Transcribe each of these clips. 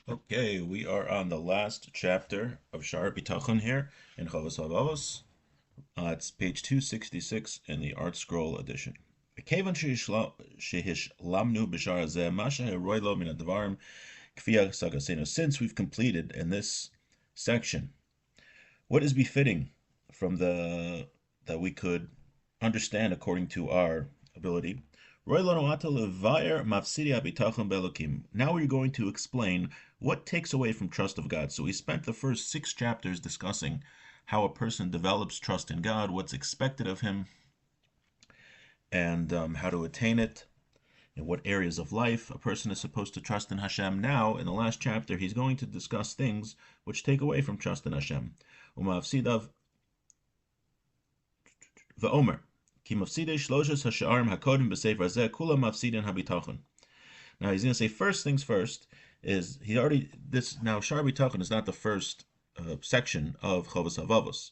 Okay, we are on the last chapter of Shaar Bitachon here in Chavos Havavos. It's page 266 in the Art Scroll edition. Kevan shehishlamnu b'shar hazeh, ma she'haroi lo min hadvarim kfiyah sagasenu. Since we've completed in this section what is befitting from the that we could understand according to our ability. Now we're going to explain what takes away from trust of God. So we spent the first 6 chapters discussing how a person develops trust in God, what's expected of him, and how to attain it, in what areas of life a person is supposed to trust in Hashem. Now, in the last chapter, he's going to discuss things which take away from trust in Hashem. Umavsidav va'omer. Ki mafsidei shloshes hasha'arim hakodim b'sefer hazeh kula mafsidin habitachon. Now he's going to say first things first is he already this now Shaar Bitachon is not the first section of Chavos Havavos.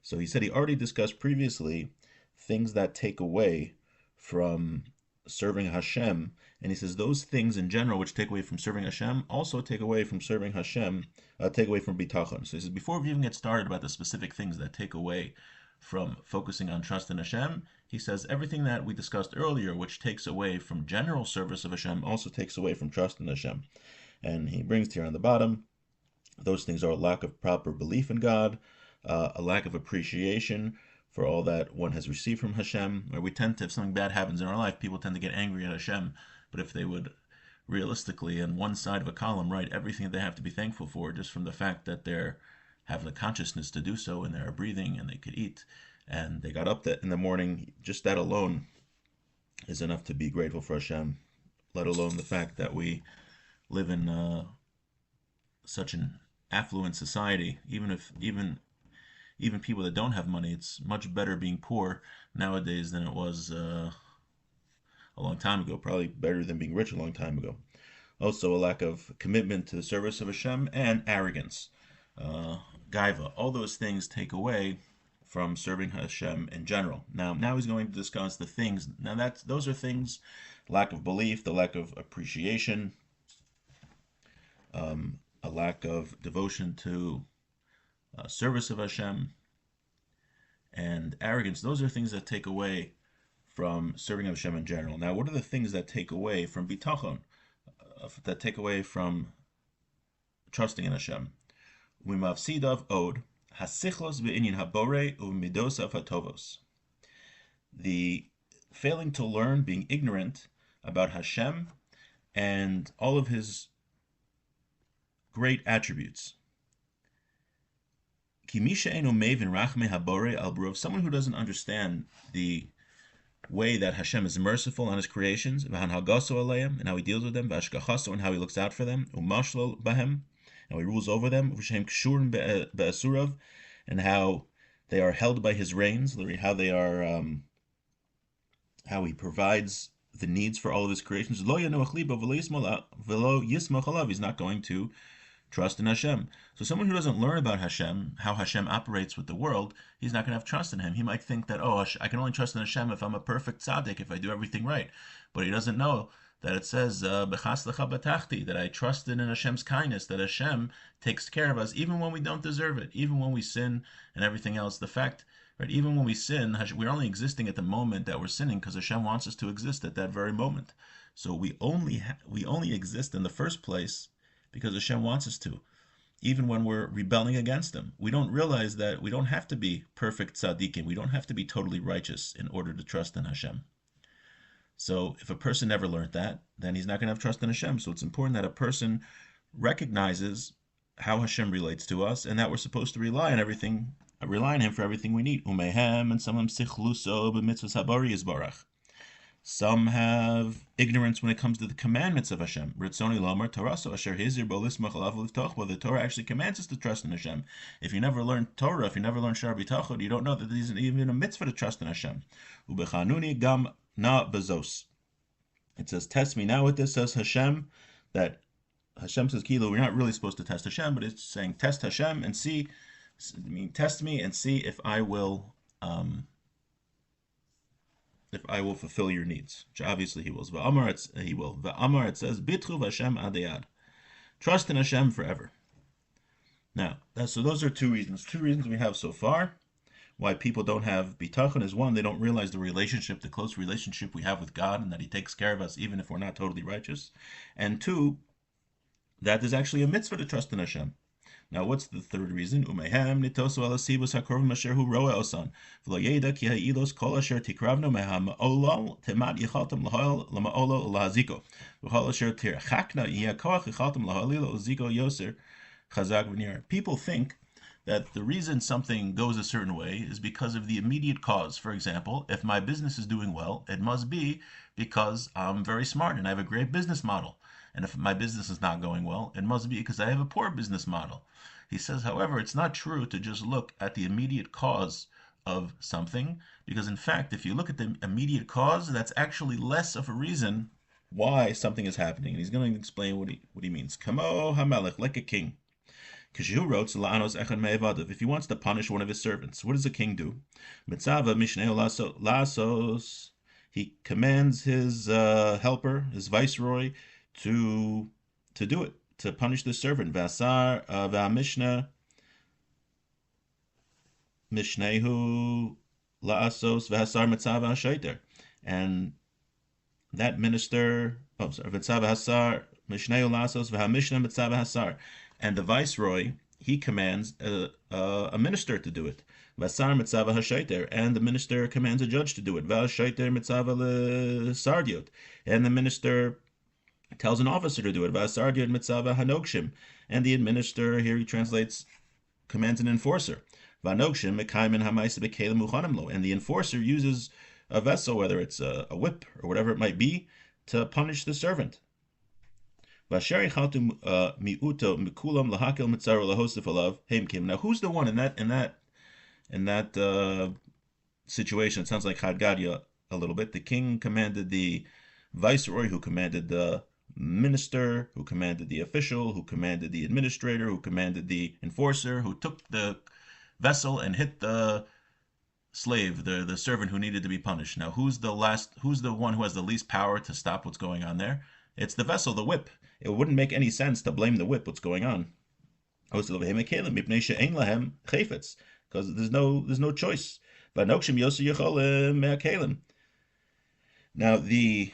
So he said he already discussed previously things that take away from serving Hashem, and he says those things in general which take away from serving Hashem also take away from serving Hashem, take away from Bitachon. So he says before we even get started about the specific things that take away from focusing on trust in Hashem, he says everything that we discussed earlier, which takes away from general service of Hashem, also takes away from trust in Hashem. And he brings here on the bottom, those things are a lack of proper belief in God, a lack of appreciation for all that one has received from Hashem. Where we tend to, if something bad happens in our life, people tend to get angry at Hashem. But if they would realistically, on one side of a column, write everything that they have to be thankful for, just from the fact that they're have the consciousness to do so, and they're breathing, and they could eat, and they got up in the morning, just that alone is enough to be grateful for Hashem. Let alone the fact that we live in such an affluent society. Even people that don't have money, it's much better being poor nowadays than it was a long time ago. Probably better than being rich a long time ago. Also, a lack of commitment to the service of Hashem and arrogance, gaiva. All those things take away from serving Hashem in general. Now he's going to discuss the things. Now those are things: lack of belief, the lack of appreciation, a lack of devotion to service of Hashem, and arrogance. Those are things that take away from serving Hashem in general. Now, what are the things that take away from bitachon, that take away from trusting in Hashem? Umavsidav od hasichlos be'inyan habore u'midosav hatovos. The failing to learn, being ignorant about Hashem and all of His great attributes. Someone who doesn't understand the way that Hashem is merciful on His creations, and how He deals with them, and how He looks out for them, and how He rules over them, and how they are held by His reins, how they are, how He provides the needs for all of His creations. He's not going to trust in Hashem. So someone who doesn't learn about Hashem, how Hashem operates with the world, he's not going to have trust in Him. He might think that, oh, I can only trust in Hashem if I'm a perfect tzaddik, if I do everything right. But he doesn't know that it says, B'chas lecha batachti, that I trusted in Hashem's kindness, that Hashem takes care of us even when we don't deserve it, even when we sin and everything else. The fact, right, even when we sin, we're only existing at the moment that we're sinning because Hashem wants us to exist at that very moment. So we only exist in the first place because Hashem wants us to, even when we're rebelling against Him. We don't realize that we don't have to be perfect tzaddikim. We don't have to be totally righteous in order to trust in Hashem. So if a person never learned that, then he's not going to have trust in Hashem. So it's important that a person recognizes how Hashem relates to us, and that we're supposed to rely on Him for everything we need. Umehem, and some sichluso b'mitzvos habari yisbarach. Some have ignorance when it comes to the commandments of Hashem. The Torah actually commands us to trust in Hashem. If you never learn Torah, if you never learn Shaar Bitachon, you don't know that there's even a mitzvah to trust in Hashem. It says, test me. Now with this says Hashem, that Hashem says, Kilo, we're not really supposed to test Hashem, but it's saying test Hashem and see, test me and see if I will fulfill your needs, which obviously He will. He will. V'amar, it says, Bitchu v'Hashem adayad. Trust in Hashem forever. Now, so those are two reasons. Two reasons we have so far why people don't have bitachon is one, they don't realize the relationship, the close relationship we have with God, and that He takes care of us even if we're not totally righteous. And two, that there's actually a mitzvah to trust in Hashem. Now, what's the third reason? Umehem nitosu alasibus hakorvim asher hu roa osan v'lo yeda ki ha'ilos kol asher tikravno mehama'olal temat yichaltem lahol lama'olo lahaziko v'chol asher tirchakna yihakoach yichaltem lahalilo uziko yoser chazak v'nir. People think that the reason something goes a certain way is because of the immediate cause. For example, if my business is doing well, it must be because I'm very smart and I have a great business model. And if my business is not going well, it must be because I have a poor business model. He says, however, it's not true to just look at the immediate cause of something, because in fact, if you look at the immediate cause, that's actually less of a reason why something is happening. And he's going to explain what he means. Kamo hamelech, like a king. Kishu wrote, if he wants to punish one of his servants, what does a king do? Mitzava mishneo lasos. He commands his helper, his viceroy, to do it, to punish the servant. Vasar v'amishna mishnehu laasos v'hasar mitzava hashaiter. And that minister, v'tzava hasar mishnehu laasos v'hamishna mitzava hasar. And the viceroy, he commands a minister to do it. Vasar mitzava hashaiter, and the minister commands a judge to do it. Vashaiter mitzava l'sardiot, and the minister tells an officer to do it. Vasardiot mitzava hanokshim, and the minister, here he translates, commands an enforcer. Vanokshim mekaymin hamaisa b'kelim muchanim lo, and the enforcer uses a vessel, whether it's a whip or whatever it might be, to punish the servant. Now, who's the one in that situation? It sounds like Hadgadia a little bit. The king commanded the viceroy, who commanded the minister, who commanded the official, who commanded the administrator, who commanded the enforcer, who took the vessel and hit the slave, the servant who needed to be punished. Now, who's the one who has the least power to stop what's going on there? It's the vessel, the whip. It wouldn't make any sense to blame the whip, what's going on. Because there's no choice. Now, the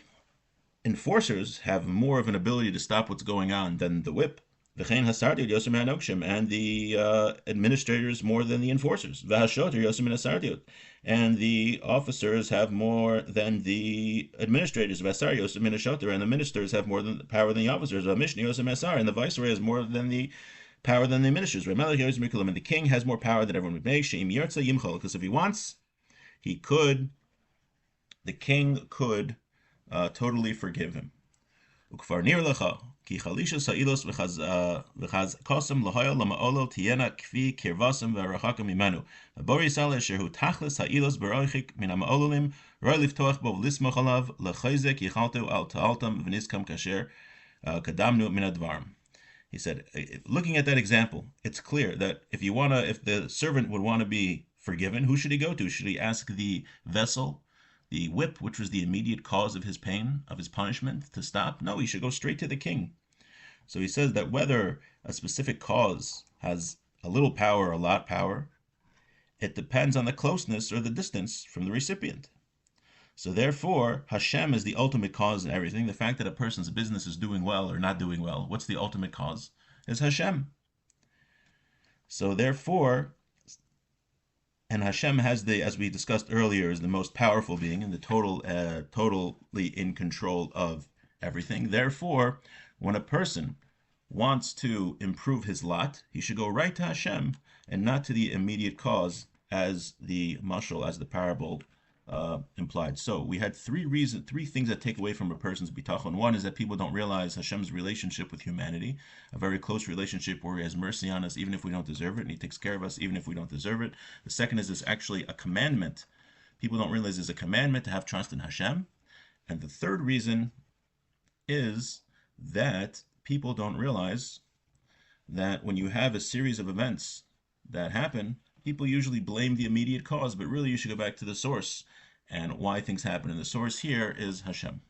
enforcers have more of an ability to stop what's going on than the whip. And the administrators more than the enforcers. And the officers have more than the administrators. And the ministers have more than power than the officers. And the viceroy has more than the power than the ministers. And the king has more power than everyone. Because if he wants, the king could totally forgive him. Ki chalishas ha'ilos v'chaz kosem lahoyal lama'olo tiyena kvi kirvasem v'arachakam imanu. V'bori yisal asher hu tachlis ha'ilos b'roichik min ha'ma'ololim roi liftoach bo v'lismoch alav l'chayzek yichaltu al ta'altam v'niskam kasher kadamnu min advarim. He said, looking at that example, it's clear that if the servant would want to be forgiven, who should he go to? Should he ask the vessel, the whip, which was the immediate cause of his pain, of his punishment, to stop? No, he should go straight to the king. So he says that whether a specific cause has a little power or a lot power, it depends on the closeness or the distance from the recipient. So therefore, Hashem is the ultimate cause in everything. The fact that a person's business is doing well or not doing well, what's the ultimate cause? Is Hashem. So therefore, and Hashem has as we discussed earlier, is the most powerful being and the totally in control of everything. Therefore, when a person wants to improve his lot, he should go right to Hashem and not to the immediate cause, as the mashal, as the parable implied. So we had three things that take away from a person's bitachon. One is that people don't realize Hashem's relationship with humanity, a very close relationship where He has mercy on us even if we don't deserve it, and He takes care of us even if we don't deserve it. The second is it's actually a commandment. People don't realize it's a commandment to have trust in Hashem. And the third reason is that people don't realize that when you have a series of events that happen, people usually blame the immediate cause, but really you should go back to the source and why things happen. And the source here is Hashem.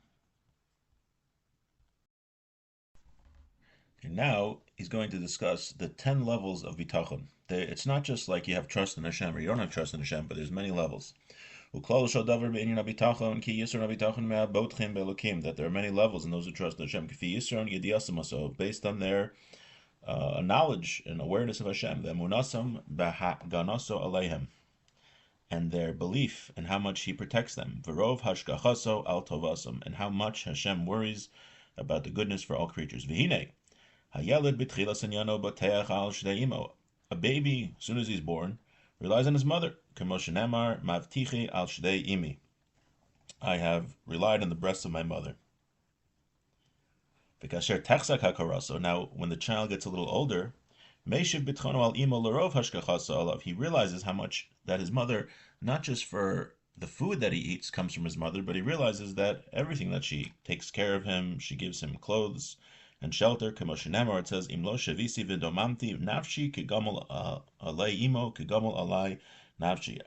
Okay, Now he's going to discuss the 10 levels of bitachon. It's not just like you have trust in Hashem or you don't have trust in Hashem, but there's many levels. That there are many levels in those who trust in Hashem. Based on their knowledge and awareness of Hashem, and their belief in how much He protects them. V'rov hashgachaso al tovasam, and how much Hashem worries about the goodness for all creatures. V'hinei hayeled b'tchilas anyano bateach al shnei imo. A baby, as soon as he's born, relies on his mother. K'moshe nemar mavtichi al shnei imi. I have relied on the breasts of my mother. V'kasher techzak hakaraso. Now, when the child gets a little older, Meishiv bitchono al imo l'rov hashgachasa alav. He realizes how much that his mother, not just for the food that he eats, comes from his mother, but he realizes that everything that she takes care of him, she gives him clothes and shelter. Kamoshenemar, it says, Imlo shavisi v'domamti nafshi kigamol alay imo kigamol alay nafshi.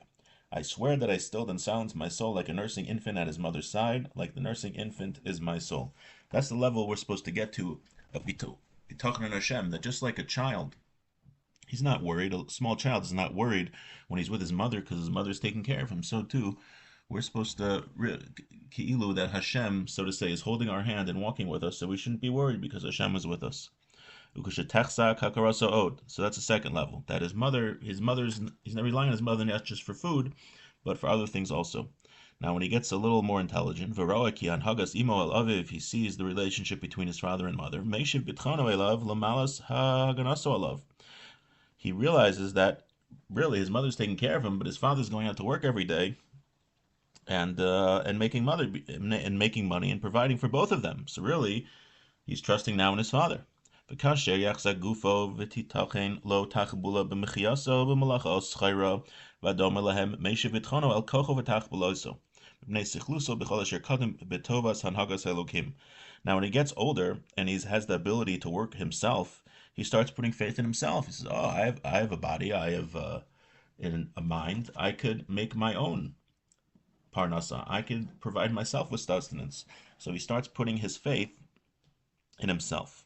I swear that I stilled and silenced my soul like a nursing infant at his mother's side, like the nursing infant is my soul. That's the level we're supposed to get to of Bitachon and Hashem, that just like a child, he's not worried. A small child is not worried when he's with his mother because his mother's taking care of him. So too, we're supposed to ki'ilu that Hashem, so to say, is holding our hand and walking with us. So we shouldn't be worried because Hashem is with us. So that's the second level. That he's not relying on his mother not just for food, but for other things also. Now, when he gets a little more intelligent, he sees the relationship between his father and mother. He realizes that really his mother's taking care of him, but his father's going out to work every day and making money and providing for both of them. So really, he's trusting now in his father. Now, when he gets older and he has the ability to work himself, he starts putting faith in himself. He says, "Oh, I have a body. I have a mind. I could make my own parnasa. I could provide myself with sustenance." So he starts putting his faith in himself.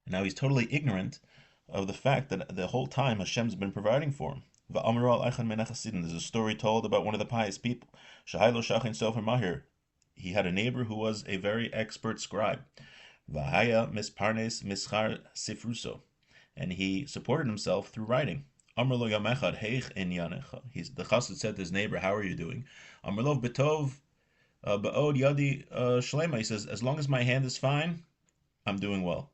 And now he's totally ignorant of the fact that the whole time Hashem's been providing for him. There's a story told about one of the pious people. He had a neighbor who was a very expert scribe. And he supported himself through writing. The chassid said to his neighbor, "How are you doing?" He says, "As long as my hand is fine, I'm doing well."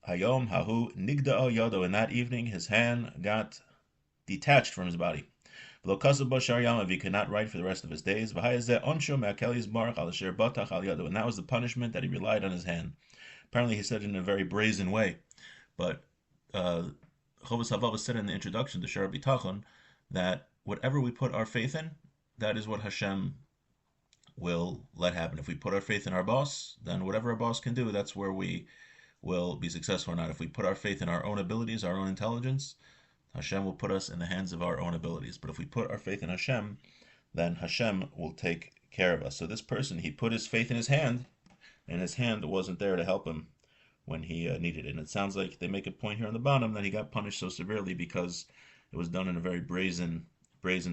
Hayom hahu nigda yodo. In that evening, his hand got detached from his body. If he could not write for the rest of his days. And that was the punishment that he relied on his hand. Apparently, he said it in a very brazen way. But Chovos Havav said in the introduction to Shaar Bitachon that whatever we put our faith in, that is what Hashem will let happen. If we put our faith in our boss, then whatever our boss can do, that's where we will be successful or not. If we put our faith in our own abilities, our own intelligence, Hashem will put us in the hands of our own abilities. But if we put our faith in Hashem, then Hashem will take care of us. So this person, he put his faith in his hand, and his hand wasn't there to help him when he needed it. And it sounds like they make a point here on the bottom that he got punished so severely because it was done in a very brazen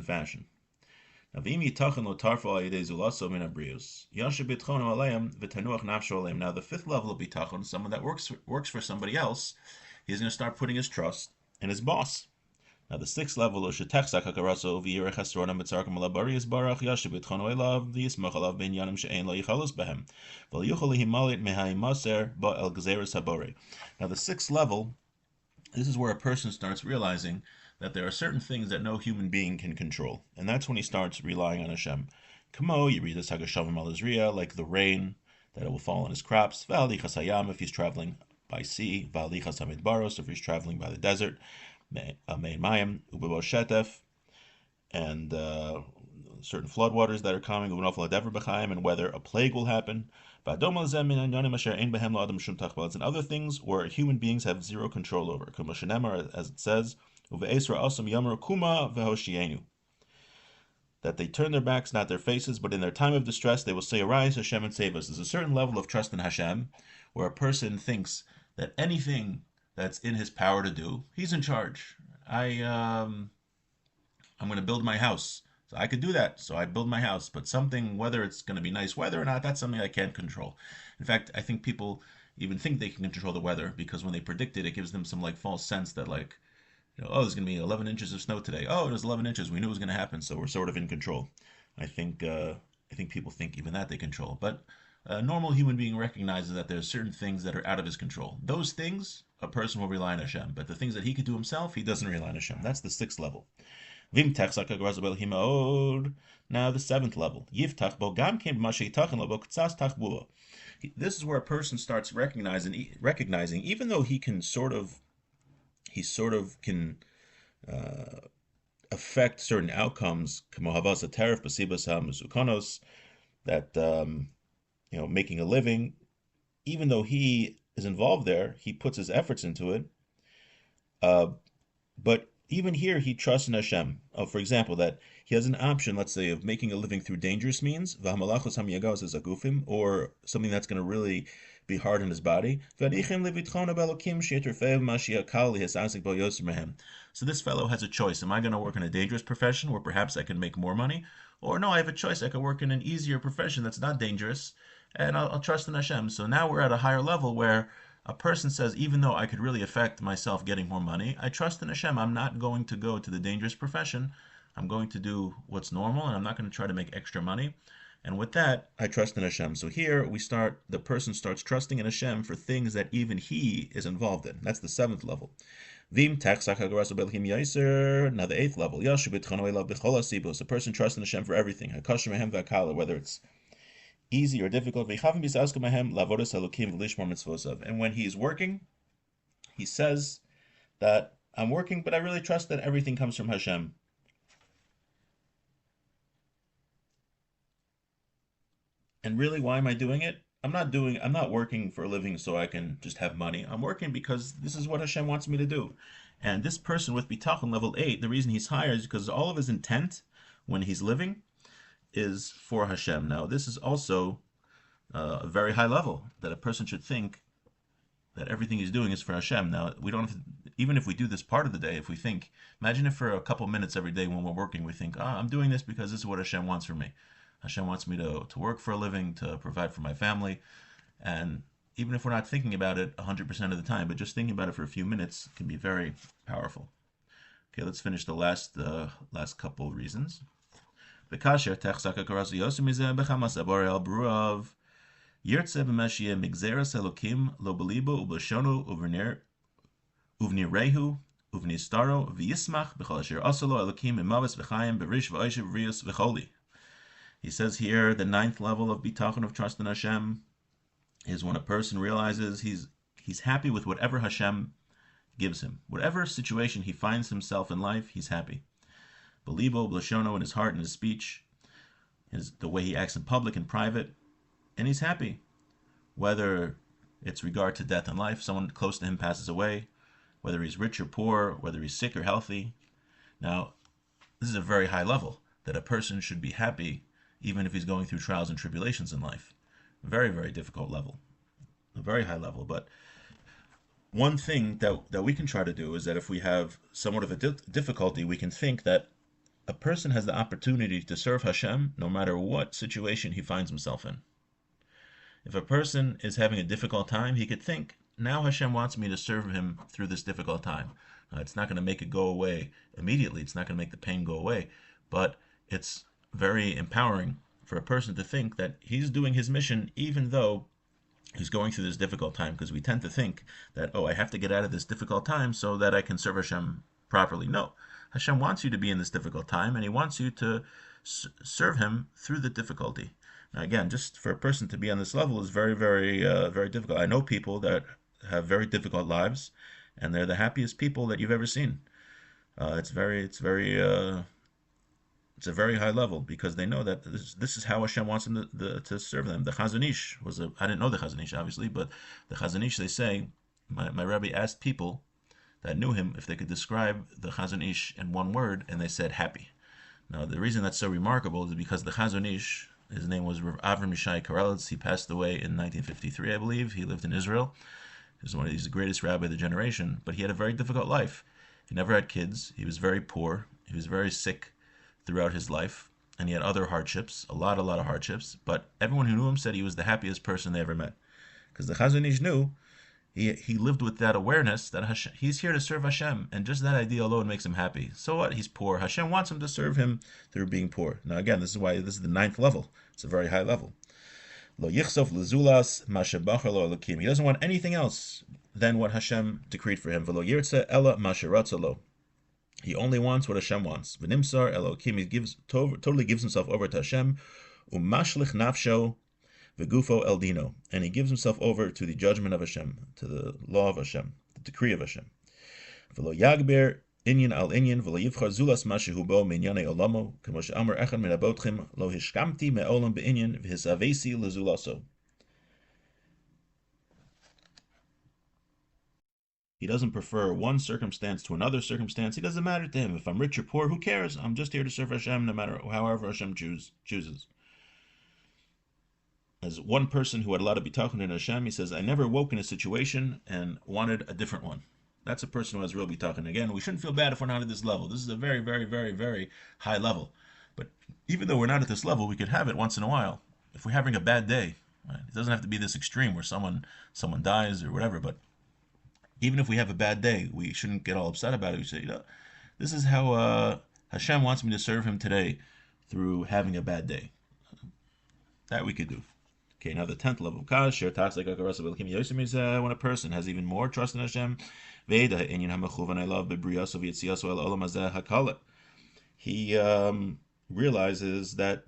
fashion. Now, the fifth level of bitachon, someone that works for somebody else, he's going to start putting his trust in his boss. Now, the sixth level of Now, the sixth level, this is where a person starts realizing that there are certain things that no human being can control. And that's when he starts relying on Hashem. Kamo, you read this Hagashavim al Izriya, like the rain, that it will fall on his crops. V'alichas hayam, if he's traveling by sea. V'alichas hamidbaros, if he's traveling by the desert. Mein mayim, ubebo shetef, and certain floodwaters that are coming, and whether a plague will happen. And other things where human beings have zero control over. As it says, and the 7th level of bitachon, someone that works for somebody else, he's going to start putting his faith in his hand, and his hand wasn't there to help him when he needed it. And it sounds like they make a point here on the bottom that he got punished so severely because it was done in a very brazen fashion. Apparently he said it in a very brazen way. But Chovos Havav said in the introduction to Shaar Bitachon that whatever we put our faith in, that is what Hashem will let happen. If we put our faith in our boss, then whatever our boss can do, that's where we will be successful or not. If we put our faith in our own abilities, our own intelligence, Hashem will put us in the hands of our own abilities. But if we put our faith in Hashem, then Hashem will take care of us. So this person, he put his faith in his hand, and his hand wasn't there to help him when he needed it. And it sounds like they make a point here on the bottom that he got punished so severely because it was done in a very brazen fashion. that they turn their backs, not their faces, but in their time of distress, they will say, Arise, Hashem, and save us. There's a certain level of trust in Hashem where a person thinks that anything that's in his power to do, he's in charge. I'm going to build my house. So I could do that. So I build my house. But something, whether it's going to be nice weather or not, that's something I can't control. In fact, I think people even think they can control the weather because when they predict it, it gives them some like false sense that like, oh, there's going to be 11 inches of snow today. Oh, it was 11 inches. We knew it was going to happen. So we're sort of in control. I think people think even that they control. But a normal human being recognizes that there's certain things that are out of his control. Those things, a person will rely on Hashem. But the things that he could do himself, he doesn't rely on Hashem. That's the sixth level. Now the seventh level. This is where a person starts recognizing, even though he sort of can affect certain outcomes, that making a living, even though he is involved there, he puts his efforts into it. But even here, he trusts in Hashem. For example, that he has an option, let's say, of making a living through dangerous means, or something that's going to really be hard on his body. So this fellow has a choice. Am I going to work in a dangerous profession where perhaps I can make more money? Or no, I have a choice. I could work in an easier profession that's not dangerous, and I'll trust in Hashem. So now we're at a higher level where a person says, even though I could really affect myself getting more money, I trust in Hashem. I'm not going to go to the dangerous profession. I'm going to do what's normal, and I'm not going to try to make extra money. And with that, I trust in Hashem. So here the person starts trusting in Hashem for things that even he is involved in. That's the seventh level. Now the eighth level. A person trusts in Hashem for everything. Whether it's easy or difficult. And when he's working, he says that I'm working, but I really trust that everything comes from Hashem. And really, why am I doing it? I'm not working for a living so I can just have money. I'm working because this is what Hashem wants me to do. And this person with Bitachon level 8, the reason he's higher is because all of his intent when he's living is for Hashem. Now, this is also a very high level that a person should think that everything he's doing is for Hashem. Now, we don't have to, even if we do this part of the day, if we think, imagine if for a couple minutes every day when we're working, we think, I'm doing this because this is what Hashem wants from me. Hashem wants me to work for a living, to provide for my family. And even if we're not thinking about it 100% of the time, but just thinking about it for a few minutes can be very powerful. Okay, let's finish the last couple reasons. Yirtze b'meshiyeh migzeres elokim lo belibo ublashono uvnirehu uvnistaro v'yismach b'chol asher asalo elokim imavis v'chayim b'rish v'oishev v'rius v'choli. He says here the ninth level of bitachon, of trust in Hashem, is when a person realizes he's happy with whatever Hashem gives him. Whatever situation he finds himself in life, he's happy. Belibo b'lashono, in his heart and his speech, the way he acts in public and private, and he's happy. Whether it's regard to death and life, someone close to him passes away, whether he's rich or poor, whether he's sick or healthy. Now, this is a very high level, that a person should be happy even if he's going through trials and tribulations in life. Very, very difficult level. A very high level. But one thing that we can try to do is that if we have somewhat of a difficulty, we can think that a person has the opportunity to serve Hashem no matter what situation he finds himself in. If a person is having a difficult time, he could think, now Hashem wants me to serve him through this difficult time. It's not going to make it go away immediately. It's not going to make the pain go away. But it's very empowering for a person to think that he's doing his mission even though he's going through this difficult time, because we tend to think that, I have to get out of this difficult time so that I can serve Hashem properly. No, Hashem wants you to be in this difficult time, and he wants you to serve him through the difficulty. Now, again, just for a person to be on this level is very, very, very difficult. I know people that have very difficult lives, and they're the happiest people that you've ever seen. It's a very high level because they know that this is how Hashem wants them to serve them. The Chazon Ish I didn't know the Chazon Ish obviously, but the Chazon Ish, they say, my Rebbe asked people that knew him if they could describe the Chazon Ish in one word, and they said happy. Now, the reason that's so remarkable is because the Chazon Ish, his name was Rav Avram Yishai Karelitz. He passed away in 1953, I believe. He lived in Israel. He was one of the greatest rabbi of the generation, but he had a very difficult life. He never had kids. He was very poor. He was very sick throughout his life, and he had other hardships, a lot of hardships. But everyone who knew him said he was the happiest person they ever met, because the Chazon Ish knew he lived with that awareness that he's here to serve Hashem, and just that idea alone makes him happy. So what? He's poor. Hashem wants him to serve him through being poor. Now again, this is why this is the ninth level. It's a very high level. Lo yichsof lezulas mashabachar lo elokim. He doesn't want anything else than what Hashem decreed for him. V'lo yirtze ela masharatza lo. He only wants what Hashem wants. V'nimsar elokim. He totally gives himself over to Hashem. Umashlich nafsho v'gufo el dino. And he gives himself over to the judgment of Hashem, to the law of Hashem, the decree of Hashem. V'lo yagber inyan al inyan v'lo yivchar zulas mashehu bo minyane olamo k'mo she'amar echad min abotchem lo hishkamti me'olam be'inyan v'hisavesi lezulaso. He doesn't prefer one circumstance to another circumstance. It doesn't matter to him. If I'm rich or poor, who cares? I'm just here to serve Hashem, no matter however Hashem chooses. As one person who had a lot of bitachon in Hashem, he says, I never woke in a situation and wanted a different one. That's a person who has real bitachon. Again, we shouldn't feel bad if we're not at this level. This is a very, very, very, very high level. But even though we're not at this level, we could have it once in a while. If we're having a bad day, right? It doesn't have to be this extreme where someone dies or whatever, but even if we have a bad day, we shouldn't get all upset about it. We say, this is how Hashem wants me to serve him today, through having a bad day. That we could do. Okay, now the 10th level. When a person has even more trust in Hashem, he realizes that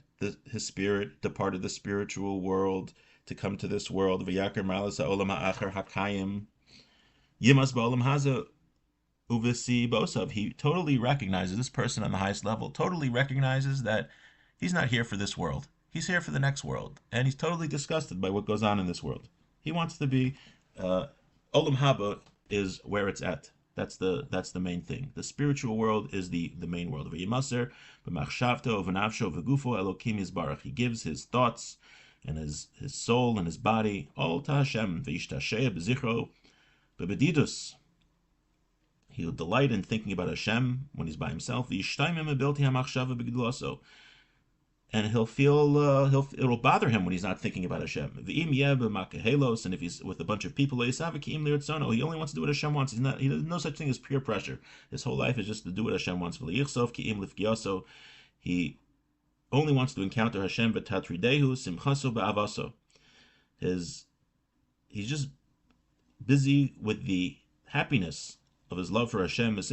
his spirit departed the spiritual world to come to this world. He totally recognizes, this person on the highest level totally recognizes that he's not here for this world. He's here for the next world, and he's totally disgusted by what goes on in this world. He wants to be Olam Haba is where it's at. That's the main thing. The spiritual world is the main world. He gives his thoughts and his soul and his body all to Hashem. He'll delight in thinking about Hashem when he's by himself. And he'll feel it'll bother him when he's not thinking about Hashem. And if he's with a bunch of people, he only wants to do what Hashem wants. He does no such thing as peer pressure. His whole life is just to do what Hashem wants. He only wants to encounter Hashem. He's just busy with the happiness of his love for Hashem. He's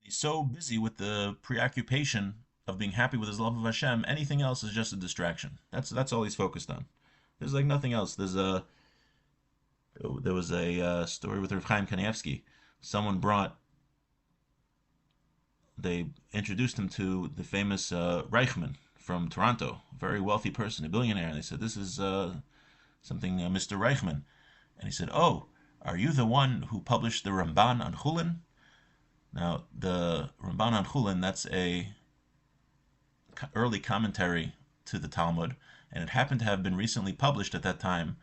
so busy with the preoccupation of being happy with his love of Hashem, anything else is just a distraction. That's all he's focused on. There's like nothing else. There was a story with Rav Chaim Kanievsky. They introduced him to the famous Reichman from Toronto, a very wealthy person, a billionaire. And they said, this is something Mr. Reichman. And he said, oh, are you the one who published the Ramban on Chulin? Now, the Ramban on Chulin, that's a early commentary to the Talmud, and it happened to have been recently published at that time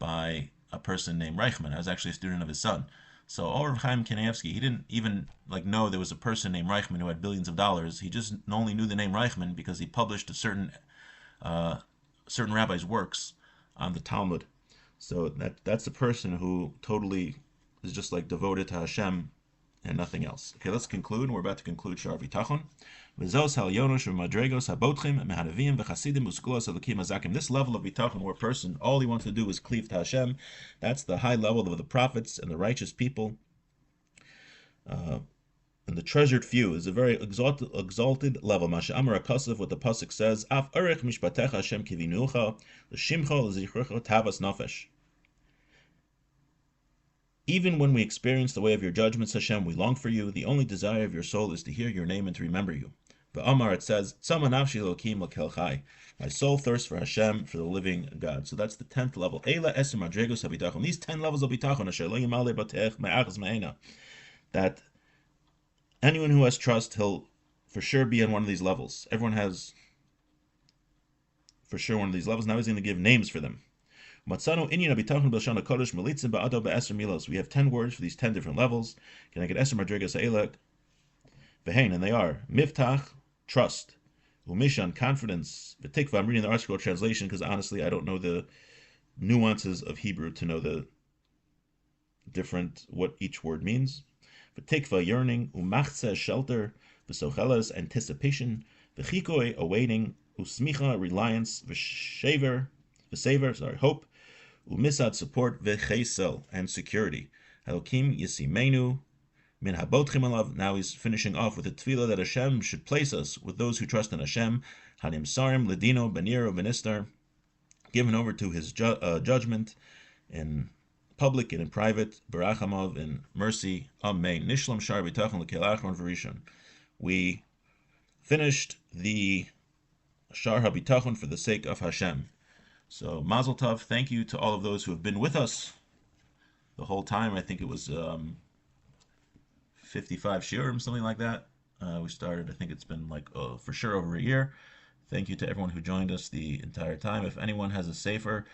by a person named Reichman. I was actually a student of his son. So Rav Chaim Kanievsky, he didn't even know there was a person named Reichman who had billions of dollars. He just only knew the name Reichman because he published a certain rabbi's works on the Talmud. So that's a person who totally is just like devoted to Hashem and nothing else. Okay, let's conclude. We're about to conclude Shaar Bitachon. This level of bitachon, where a person, all he wants to do is cleave to Hashem, that's the high level of the prophets and the righteous people. And the treasured few is a very exalted level. Masha Amar Akasav, what the pasuk says, Af Erech Mishpatecha Hashem Kivinucha, L'Shimcha L'Zichrecha Tavas Nafesh. Even when we experience the way of your judgments, Hashem, we long for you. The only desire of your soul is to hear your name and to remember you. But Omar, it says, "Tzama nafshi Elokim l'kel chai." My soul thirsts for Hashem, for the living God. So that's the 10th level. Eila eser madregos habitachon. These 10 levels of bitachon, asher lo yimale batech me'achas me'ena. That anyone who has trust, he'll for sure be on one of these levels. Everyone has for sure one of these levels. Now he's going to give names for them. Matzano inyan habitachon b'lashon hakodesh melitzim ba'ado be'eser milos. We have 10 words for these 10 different levels. Can I get eser madregos eila v'hein? And they are miftach, trust. Umishan, confidence. V'tikva, I'm reading the article translation because honestly I don't know the nuances of Hebrew to know the different, what each word means. V'tikva, yearning. Umachze, shelter. V'socheles, anticipation. V'chikoi, awaiting. Usmicha, reliance. V'saver, hope. Umisad, support. V'chesel, and security. Elokim yisimenu. Min habotchim alav. Now he's finishing off with a tefillah that Hashem should place us with those who trust in Hashem. Hanim sarim ledino beniro benistar, given over to his judgment in public and in private. Barachamav, in mercy. Amen. Nishlam Shaar Bitachon l'kel achron v'rishon. We finished the Shaar Habitachon for the sake of Hashem. So Mazel Tov. Thank you to all of those who have been with us the whole time. I think it was 55 shiurim, something like that. We started, I think it's been like for sure over a year. Thank you to everyone who joined us the entire time. If anyone has a sefer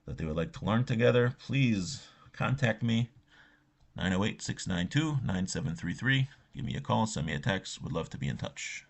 that they would like to learn together, please contact me, 908-692-9733. Give me a call, send me a text. Would love to be in touch.